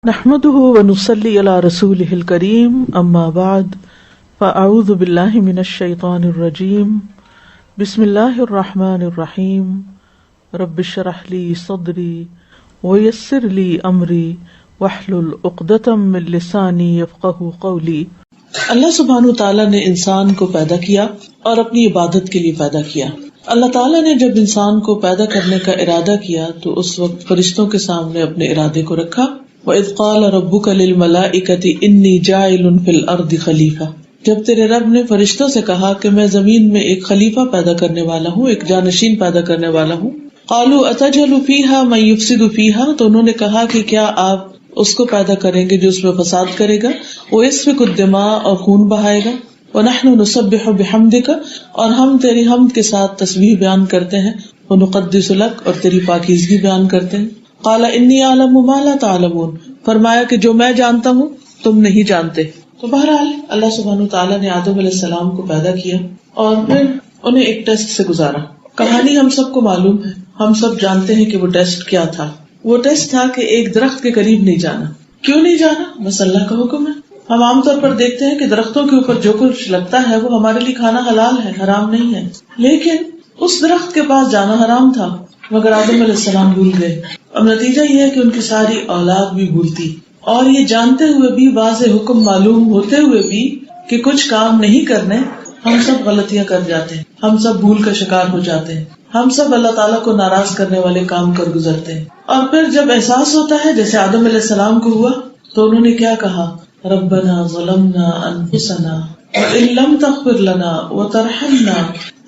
نحمده ونصلي على رسوله الكريم اما بعد فاعوذ بالله من الشيطان الرجيم بسم الله الرحمن الرحيم رب اشرح لي صدري ويسر لي امري واحلل عقدة من لساني يفقهوا قولي۔ اللہ سبحانہ تعالیٰ نے انسان کو پیدا کیا اور اپنی عبادت کے لیے پیدا کیا۔ اللہ تعالیٰ نے جب انسان کو پیدا کرنے کا ارادہ کیا تو اس وقت فرشتوں کے سامنے اپنے ارادے کو رکھا۔ وَإِذْ قَالَ رَبُّكَ لِلْمَلَائِكَةِ إِنِّي جَاعِلٌ فِي الْأَرْضِ خَلِيفَةً، جب تیرے رب نے فرشتوں سے کہا کہ میں زمین میں ایک خلیفہ پیدا کرنے والا ہوں، ایک جانشین پیدا کرنے والا ہوں۔ قَالُوا أَتَجْعَلُ فِيهَا مَن يُفْسِدُ فِيهَا، تو انہوں نے کہا کہ کیا آپ اس کو پیدا کریں گے جو اس میں فساد کرے گا، وَيَسْفِكُ الدِّمَاءَ اور خون بہائے گا، وَنَحْنُ نُسَبِّحُ بِحَمْدِكَ اور ہم تیری حمد کے ساتھ تسبیح بیان کرتے ہیں، وَنُقَدِّسُ لَكَ اور تیری پاکیزگی بیان کرتے ہیں۔ قَالَ إِنِّي أَعْلَمُ مَا لَا تَعْلَمُونَ، فرمایا کہ جو میں جانتا ہوں تم نہیں جانتے۔ تو بہرحال اللہ سبحانہ تعالیٰ نے آدم علیہ السلام کو پیدا کیا اور پھر انہیں ایک ٹیسٹ سے گزارا۔ کہانی ہم سب کو معلوم ہے، ہم سب جانتے ہیں کہ وہ ٹیسٹ کیا تھا۔ وہ ٹیسٹ تھا کہ ایک درخت کے قریب نہیں جانا۔ کیوں نہیں جانا؟ بس اللہ کا حکم ہے۔ ہم عام طور پر دیکھتے ہیں کہ درختوں کے اوپر جو کچھ لگتا ہے وہ ہمارے لیے کھانا حلال ہے، حرام نہیں ہے، لیکن اس درخت کے پاس جانا حرام تھا، مگر آدم علیہ السلام بھول گئے۔ اب نتیجہ یہ ہے کہ ان کی ساری اولاد بھی بھولتی، اور یہ جانتے ہوئے بھی، واضح حکم معلوم ہوتے ہوئے بھی کہ کچھ کام نہیں کرنے، ہم سب غلطیاں کر جاتے ہیں، ہم سب بھول کا شکار ہو جاتے ہیں، ہم سب اللہ تعالیٰ کو ناراض کرنے والے کام کر گزرتے ہیں۔ اور پھر جب احساس ہوتا ہے، جیسے آدم علیہ السلام کو ہوا، تو انہوں نے کیا کہا؟ ربنا ظلمنا انفسنا وان لم تغفر لنا وترحمنا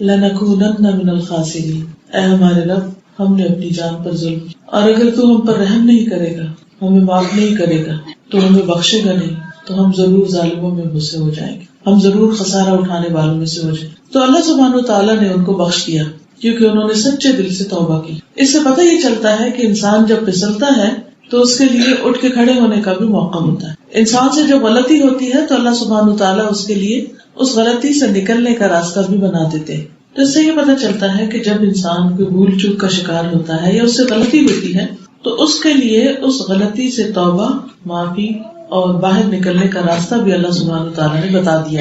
لنکونن من الخاسرین، اے ہمارے رب، ہم نے اپنی جان پر ظلم کیا، اور اگر تو ہم پر رحم نہیں کرے گا، ہمیں معاف نہیں کرے گا، تو ہمیں بخشے گا نہیں، تو ہم ضرور ظالموں میں سے ہو جائیں گے، ہم ضرور خسارہ اٹھانے والوں میں سے ہو جائیں گے۔ تو اللہ سبحانہ تعالیٰ نے ان کو بخش دیا کیونکہ انہوں نے سچے دل سے توبہ کی۔ اس سے پتہ یہ چلتا ہے کہ انسان جب پھسلتا ہے تو اس کے لیے اٹھ کے کھڑے ہونے کا بھی موقع ہوتا ہے۔ انسان سے جب غلطی ہوتی ہے تو اللہ سبحانہ تعالیٰ اس کے لیے اس غلطی سے نکلنے کا راستہ بھی بنا دیتے ہیں۔ تو اس سے یہ پتہ چلتا ہے کہ جب انسان کوئی بھول چوک کا شکار ہوتا ہے یا اس سے غلطی ہوتی ہے تو اس کے لیے اس غلطی سے توبہ، معافی اور باہر نکلنے کا راستہ بھی اللہ سبحانہ تعالیٰ نے بتا دیا۔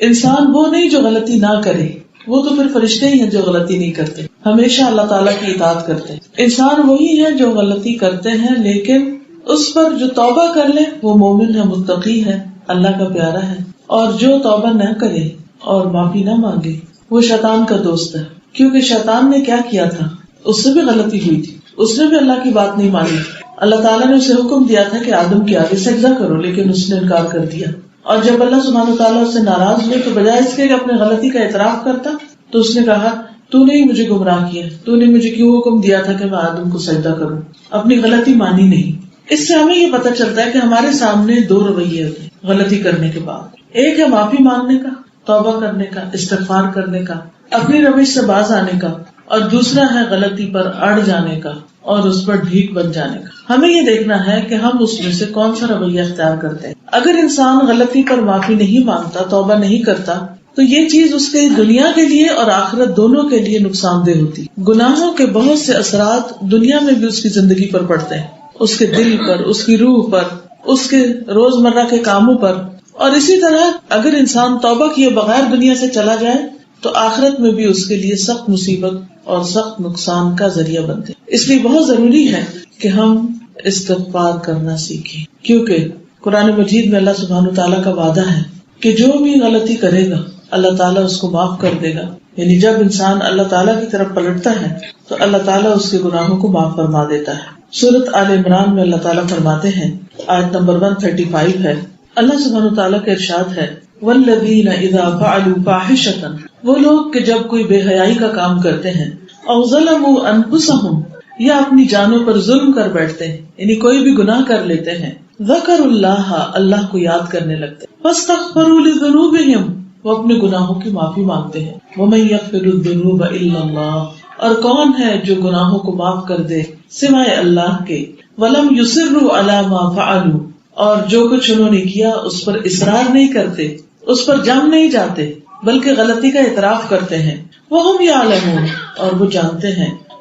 انسان وہ نہیں جو غلطی نہ کرے، وہ تو پھر فرشتے ہی ہیں جو غلطی نہیں کرتے، ہمیشہ اللہ تعالیٰ کی اطاعت کرتے ہیں۔ انسان وہی ہے جو غلطی کرتے ہیں لیکن اس پر جو توبہ کر لے وہ مومن ہے، متقی ہے، اللہ کا پیارا ہے، اور جو توبہ نہ کرے اور معافی نہ مانگے وہ شیطان کا دوست ہے، کیونکہ شیطان نے کیا کیا تھا، اس سے بھی غلطی ہوئی تھی، اس نے بھی اللہ کی بات نہیں مانی۔ اللہ تعالیٰ نے اسے حکم دیا تھا کہ آدم کے آگے سجدہ کرو، لیکن اس نے انکار کر دیا، اور جب اللہ سبحانہ تعالیٰ اس سے ناراض ہوئے تو بجائے اس کے کہ اپنے غلطی کا اعتراف کرتا تو اس نے کہا تو نے ہی مجھے گمراہ کیا، تو نے مجھے کیوں حکم دیا تھا کہ میں آدم کو سجدہ کروں، اپنی غلطی مانی نہیں۔ اس سے ہمیں یہ پتہ چلتا ہے کہ ہمارے سامنے دو رویے ہوتے ہیں غلطی کرنے کے بعد، ایک ہے معافی مانگنے کا، توبہ کرنے کا، استغفار کرنے کا، اپنی روش سے باز آنے کا، اور دوسرا ہے غلطی پر اڑ جانے کا اور اس پر ڈھیٹ بن جانے کا۔ ہمیں یہ دیکھنا ہے کہ ہم اس میں سے کون سا رویہ اختیار کرتے ہیں۔ اگر انسان غلطی پر معافی نہیں مانگتا، توبہ نہیں کرتا، تو یہ چیز اس کے دنیا کے لیے اور آخرت دونوں کے لیے نقصان دہ ہوتی۔ گناہوں کے بہت سے اثرات دنیا میں بھی اس کی زندگی پر پڑتے ہیں، اس کے دل پر، اس کی روح پر، اس کے روزمرہ کے کاموں پر، اور اسی طرح اگر انسان توبہ کیے بغیر دنیا سے چلا جائے تو آخرت میں بھی اس کے لیے سخت مصیبت اور سخت نقصان کا ذریعہ بنتے۔ اس لیے بہت ضروری ہے کہ ہم استغفار کرنا سیکھیں، کیونکہ قرآن مجید میں اللہ سبحانہ تعالیٰ کا وعدہ ہے کہ جو بھی غلطی کرے گا اللہ تعالیٰ اس کو معاف کر دے گا۔ یعنی جب انسان اللہ تعالیٰ کی طرف پلٹتا ہے تو اللہ تعالیٰ اس کے گناہوں کو معاف فرما دیتا ہے۔ سورۃ آل عمران میں اللہ تعالیٰ فرماتے ہیں، آیت نمبر 135 ہے، اللہ سبحانہ تعالیٰ کا ارشاد ہے، والذین اذا فعلوا فاحشۃ، وہ لوگ کہ جب کوئی بے حیائی کا کام کرتے ہیں، او ظلموا انفسہم، یا اپنی جانوں پر ظلم کر بیٹھتے ہیں، یعنی کوئی بھی گناہ کر لیتے ہیں، ذکروا اللہ، اللہ کو یاد کرنے لگتے ہیں، فاستغفروا لذنوبہم، وہ اپنے گناہوں کی معافی مانگتے ہیں، ومن یغفر الذنوب الا اللہ، اور کون ہے جو گناہوں کو معاف کر دے سوائے اللہ کے، ولم یصروا علی ما فعلوا، اور جو کچھ انہوں نے کیا اس پر اصرار نہیں کرتے، اس پر جم نہیں جاتے، بلکہ غلطی کا اعتراف کرتے ہیں، وہم یعلمون، اور وہ جانتے ہیں،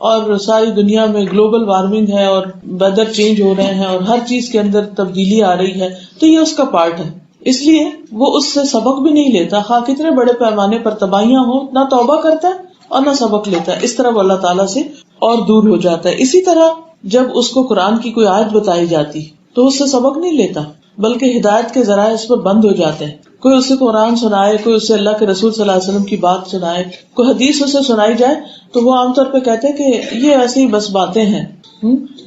اور ساری دنیا میں گلوبل وارمنگ ہے اور ویدر چینج ہو رہے ہیں اور ہر چیز کے اندر تبدیلی آ رہی ہے، تو یہ اس کا پارٹ ہے. اس لیے وہ اس سے سبق بھی نہیں لیتا، خواہ کتنے بڑے پیمانے پر تباہیاں ہوں، نہ توبہ کرتا ہے اور نہ سبق لیتا ہے. اس طرح وہ اللہ تعالیٰ سے اور دور ہو جاتا ہے. اسی طرح جب اس کو قرآن کی کوئی آیت بتائی جاتی تو اس سے سبق نہیں لیتا، بلکہ ہدایت کے ذرائع اس پر بند ہو جاتے ہیں. کوئی اسے قرآن سنائے، کوئی اسے اللہ کے رسول صلی اللہ علیہ وسلم کی بات سنائے، کوئی حدیث اسے سنائی جائے تو وہ عام طور پہ کہتے ہیں کہ یہ ایسی بس باتیں ہیں،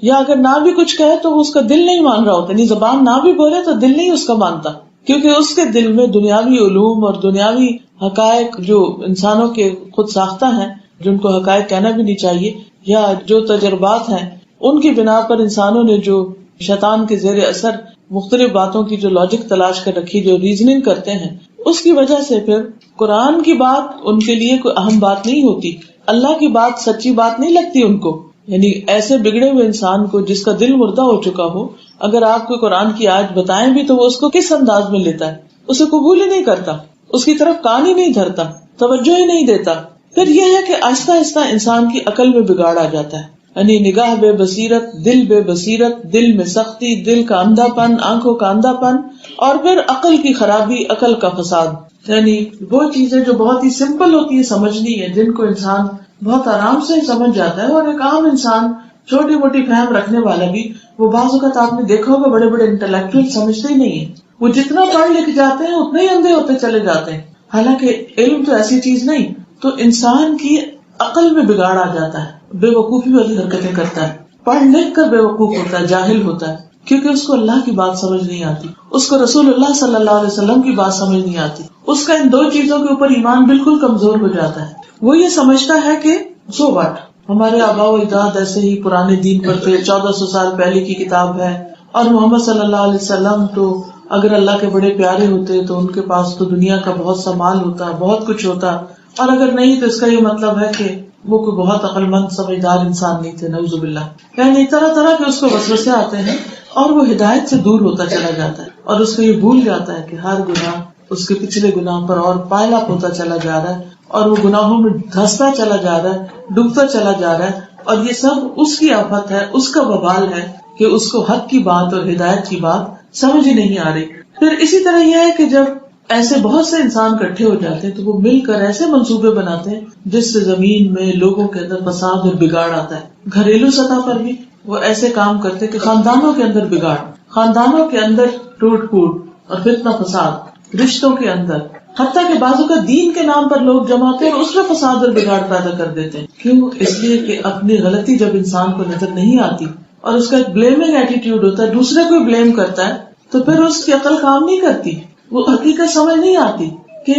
یا اگر نہ بھی کچھ کہے تو وہ اس کا دل نہیں مان رہا ہوتا، یعنی زبان نہ بھی بولے تو دل نہیں اس کا مانتا، کیونکہ اس کے دل میں دنیاوی علوم اور دنیاوی حقائق جو انسانوں کے خود ساختہ ہیں، جن کو حقائق کہنا بھی نہیں چاہیے، یا جو تجربات ہیں ان کی بنا پر انسانوں نے جو شیطان کے زیر اثر مختلف باتوں کی جو لاجک تلاش کر رکھی، جو ریزننگ کرتے ہیں، اس کی وجہ سے پھر قرآن کی بات ان کے لیے کوئی اہم بات نہیں ہوتی، اللہ کی بات سچی بات نہیں لگتی ان کو. یعنی ایسے بگڑے ہوئے انسان کو جس کا دل مردہ ہو چکا ہو، اگر آپ کو قرآن کی آیت بتائیں بھی تو وہ اس کو کس انداز میں لیتا ہے، اسے قبول ہی نہیں کرتا، اس کی طرف کان ہی نہیں دھرتا، توجہ ہی نہیں دیتا. پھر یہ ہے کہ آہستہ آہستہ انسان کی عقل میں بگاڑ آ جاتا ہے، یعنی نگاہ بے بصیرت، دل بے بصیرت، دل میں سختی، دل کا اندھا پن، آنکھوں کا اندھا پن، اور پھر عقل کی خرابی، عقل کا فساد. یعنی وہ چیزیں جو بہت ہی سمپل ہوتی ہے سمجھنی ہے، جن کو انسان بہت آرام سے سمجھ جاتا ہے، اور ایک عام انسان چھوٹی موٹی فہم رکھنے والا بھی، وہ بعض اوقات آپ نے دیکھا ہوگا بڑے بڑے انٹلیکچوئل سمجھتے ہی نہیں ہیں، وہ جتنا پڑھ لکھ جاتے ہیں اتنے ہی اندھے ہوتے چلے جاتے ہیں. حالانکہ علم تو ایسی چیز نہیں، تو انسان کی عقل میں بگاڑ آ جاتا ہے، بے وقوفی والی حرکتیں کرتا ہے، پڑھ لکھ کر بے وقوف ہوتا ہے، جاہل ہوتا ہے، کیونکہ اس کو اللہ کی بات سمجھ نہیں آتی، اس کو رسول اللہ صلی اللہ علیہ وسلم کی بات سمجھ نہیں آتی، اس کا ان دو چیزوں کے اوپر ایمان بالکل کمزور ہو جاتا ہے. وہ یہ سمجھتا ہے کہ سو واٹ، ہمارے آباء و اجداد ایسے ہی پرانے دین پر تھے، 1400 سال پہلے کی کتاب ہے، اور محمد صلی اللہ علیہ وسلم تو اگر اللہ کے بڑے پیارے ہوتے تو ان کے پاس تو دنیا کا بہت سا مال ہوتا، بہت کچھ ہوتا، اور اگر نہیں تو اس کا یہ مطلب ہے کہ وہ کوئی بہت عقل مند سمجھدار انسان نہیں تھے، نعوذ باللہ. یعنی طرح طرح کے اس کو وسوسے آتے ہیں اور وہ ہدایت سے دور ہوتا چلا جاتا ہے، اور اس کو یہ بھول جاتا ہے کہ ہر گناہ اس کے پچھلے گناہ پر اور پائل اپ ہوتا چلا جا رہا ہے، اور وہ گناہوں میں دھستا چلا جا رہا ہے، ڈوبتا چلا جا رہا ہے، اور یہ سب اس کی آفت ہے، اس کا وبال ہے کہ اس کو حق کی بات اور ہدایت کی بات سمجھ ہی نہیں آ رہی. پھر اسی طرح یہ ہے کہ جب ایسے بہت سے انسان اکٹھے ہو جاتے ہیں تو وہ مل کر ایسے منصوبے بناتے ہیں جس سے زمین میں لوگوں کے اندر فساد اور بگاڑ آتا ہے. گھریلو سطح پر بھی وہ ایسے کام کرتے کہ خاندانوں کے اندر بگاڑ، خاندانوں کے اندر ٹوٹ پھوٹ اور فتنہ فساد، رشتوں کے اندر، حتیٰ کہ بعضوں کا دین کے نام پر لوگ جمع ہوتے ہیں اور اس میں فساد اور بگاڑ پیدا کر دیتے ہیں. کیوں؟ اس لیے کہ اپنی غلطی جب انسان کو نظر نہیں آتی اور اس کا ایک بلیمنگ ایٹیٹیوڈ ہوتا ہے، دوسرے کو بلیم کرتا ہے، تو پھر اس کی عقل کام نہیں کرتی، وہ حقیقت سمجھ نہیں آتی. کہ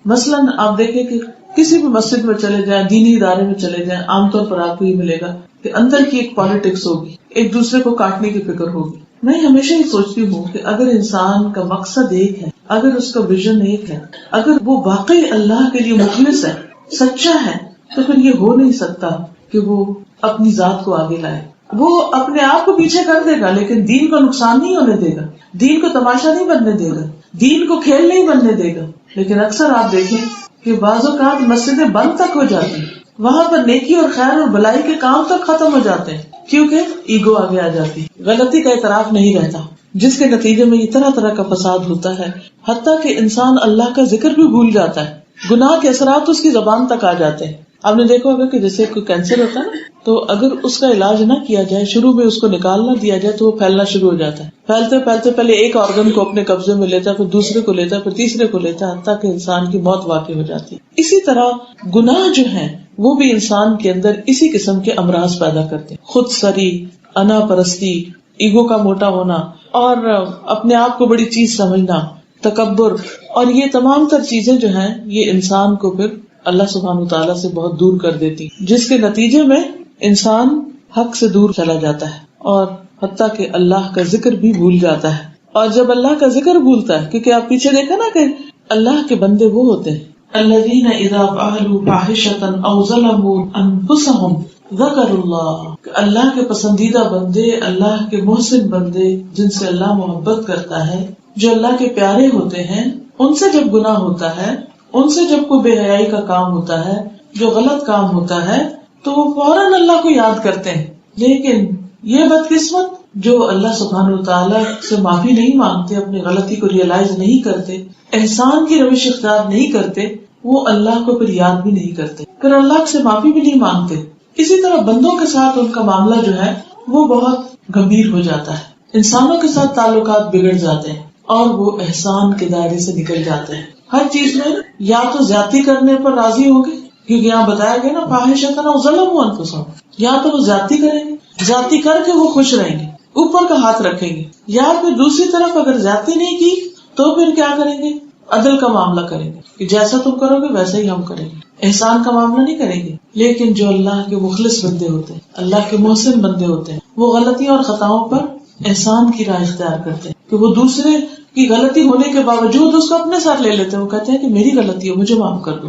مثلاً آپ دیکھیں کہ کسی بھی مسجد میں چلے جائیں، دینی ادارے میں چلے جائیں، عام طور پر آپ کو یہ ملے گا کہ اندر کی ایک پالیٹکس ہوگی، ایک دوسرے کو کاٹنے کی فکر ہوگی. میں ہمیشہ یہ سوچتی ہوں کہ اگر انسان کا مقصد ایک ہے، اگر اس کا ویژن ایک ہے، اگر وہ واقعی اللہ کے لیے مخلص ہے، سچا ہے، تو پھر یہ ہو نہیں سکتا کہ وہ اپنی ذات کو آگے لائے. وہ اپنے آپ کو پیچھے کر دے گا لیکن دین کو نقصان نہیں ہونے دے گا، دین کو تماشا نہیں بننے دے گا، دین کو کھیل نہیں بننے دے گا. لیکن اکثر آپ دیکھیں کہ بعض اوقات مسجدیں بند تک ہو جاتی ہیں، وہاں پر نیکی اور خیر اور بلائی کے کام تک ختم ہو جاتے ہیں، کیونکہ ایگو آگے آ جاتی، غلطی کا اعتراف نہیں رہتا، جس کے نتیجے میں یہ طرح طرح کا فساد ہوتا ہے، حتیٰ کہ انسان اللہ کا ذکر بھی بھول جاتا ہے، گناہ کے اثرات اس کی زبان تک آ جاتے ہیں. آپ نے دیکھا ہوگا کہ جیسے کوئی کینسر ہوتا ہے نا، تو اگر اس کا علاج نہ کیا جائے، شروع میں اس کو نکال نہ دیا جائے تو وہ پھیلنا شروع ہو جاتا ہے. پھیلتے پھیلتے پہلے ایک آرگن کو اپنے قبضے میں لیتا ہے، پھر دوسرے کو لیتا ہے، پھر تیسرے کو لیتا ہے، حتیٰ کہ انسان کی موت واقع ہو جاتی ہے. اسی طرح گناہ جو ہیں وہ بھی انسان کے اندر اسی قسم کے امراض پیدا کرتے ہیں، خود سری، انا پرستی، ایگو کا موٹا ہونا، اور اپنے آپ کو بڑی چیز سمجھنا، تکبر، اور یہ تمام تر چیزیں جو ہیں یہ انسان کو پھر اللہ سبحانہ وتعالیٰ سے بہت دور کر دیتی، جس کے نتیجے میں انسان حق سے دور چلا جاتا ہے اور حتیٰ کہ اللہ کا ذکر بھی بھول جاتا ہے. اور جب اللہ کا ذکر بھولتا ہے، کیونکہ آپ پیچھے دیکھا نا کہ اللہ کے بندے وہ ہوتے ہیں الذین اذا فعلوا فاحشۃ او ظلموا انفسهم ذکروا اللہ، کہ اللہ کے پسندیدہ بندے، اللہ کے محسن بندے جن سے اللہ محبت کرتا ہے، جو اللہ کے پیارے ہوتے ہیں، ان سے جب گناہ ہوتا ہے، ان سے جب کوئی بے حیائی کا کام ہوتا ہے، جو غلط کام ہوتا ہے، تو وہ فوراً اللہ کو یاد کرتے ہیں. لیکن یہ بدقسمت جو اللہ سبحانہ وتعالیٰ سے معافی نہیں مانگتے، اپنی غلطی کو ریئلائز نہیں کرتے، احسان کی روش اختیار نہیں کرتے، وہ اللہ کو پھر یاد بھی نہیں کرتے، پھر اللہ سے معافی بھی نہیں مانگتے. اسی طرح بندوں کے ساتھ ان کا معاملہ جو ہے وہ بہت گمبھیر ہو جاتا ہے. انسانوں کے ساتھ تعلقات بگڑ جاتے ہیں اور وہ احسان کے دائرے سے نکل جاتے ہیں. ہر چیز میں یا تو زیادتی کرنے پر راضی ہوں گے، کیونکہ یہاں بتایا گیا نا فاحشۃ او ظلموا انفسہم، یا تو وہ زیادتی کریں گے، زیادتی کر کے وہ خوش رہیں گے، اوپر کا ہاتھ رکھیں گے، یا پھر دوسری طرف اگر زیادتی نہیں کی تو پھر کیا کریں گے؟ عدل کا معاملہ کریں گے کہ جیسا تم کرو گے ویسا ہی ہم کریں گے، احسان کا معاملہ نہیں کریں گے. لیکن جو اللہ کے مخلص بندے ہوتے ہیں، اللہ کے محسن بندے ہوتے ہیں، وہ غلطیوں اور خطاؤں پر احسان کی راہ اختیار کرتے ہیں کہ وہ دوسرے کی غلطی ہونے کے باوجود اس کو اپنے ساتھ لے لیتے ہیں. وہ کہتے ہیں کہ میری غلطی ہے، مجھے معاف کر دو.